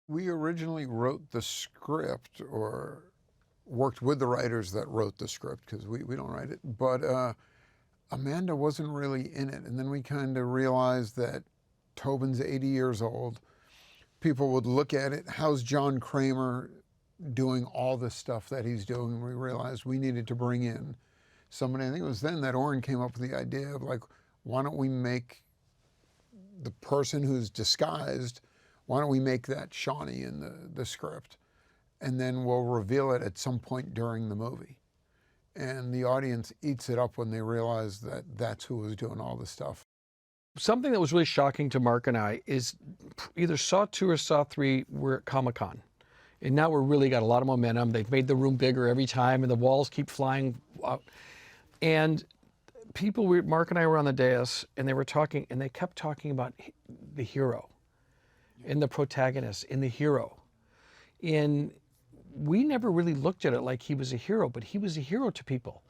We originally wrote the script, or worked with the writers that wrote the script, because we don't write it, but Amanda wasn't really in it. And then we kind of realized that Tobin's 80 years old. People would look at it, how's John Kramer doing all the stuff that he's doing? We realized we needed to bring in somebody. I think it was then that Oren came up with the idea of, like, why don't we make the person who's disguised, why don't we make that Shawnee in the script? And then we'll reveal it at some point during the movie. And the audience eats it up when they realize that that's who was doing all the stuff. Something that was really shocking to Mark and I is either Saw 2 or Saw 3 were at Comic-Con. And now we're really got a lot of momentum. They've made the room bigger every time, and the walls keep flying out. And Mark and I were on the dais, and they were talking, and they kept talking about the hero, and the protagonist, and the hero. And we never really looked at it like he was a hero, but he was a hero to people.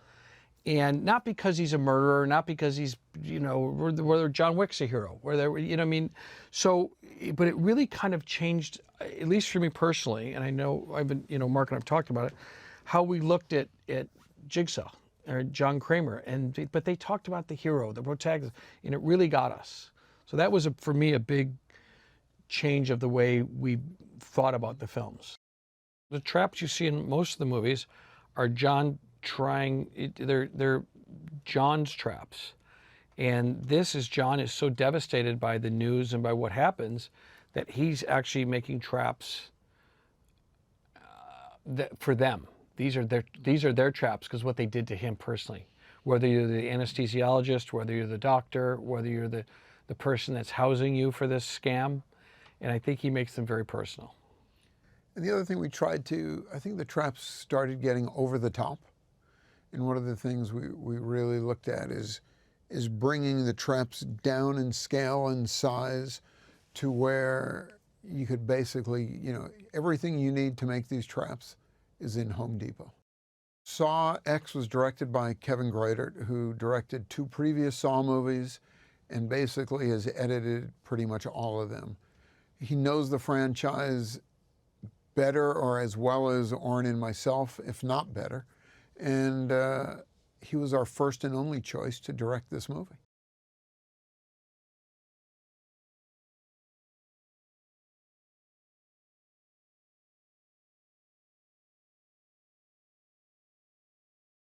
And not because he's a murderer, not because he's, whether John Wick's a hero, whether, So, but it really kind of changed, at least for me personally, and I know Mark and I've talked about it, how we looked at Jigsaw or John Kramer. But they talked about the hero, the protagonist, and it really got us. So that was, for me, a big change of the way we thought about the films. The traps you see in most of the movies are they're John's traps. And John is so devastated by the news and by what happens that he's actually making traps for them. These are their traps because what they did to him personally. Whether you're the anesthesiologist, whether you're the doctor, whether you're the person that's housing you for this scam. And I think he makes them very personal. And the other thing we tried to, I think the traps started getting over the top. And one of the things we really looked at is bringing the traps down in scale and size to where you could basically, everything you need to make these traps is in Home Depot. Saw X was directed by Kevin Greutert, who directed 2 previous Saw movies and basically has edited pretty much all of them. He knows the franchise better or as well as Oren and myself, if not better. And he was our first and only choice to direct this movie.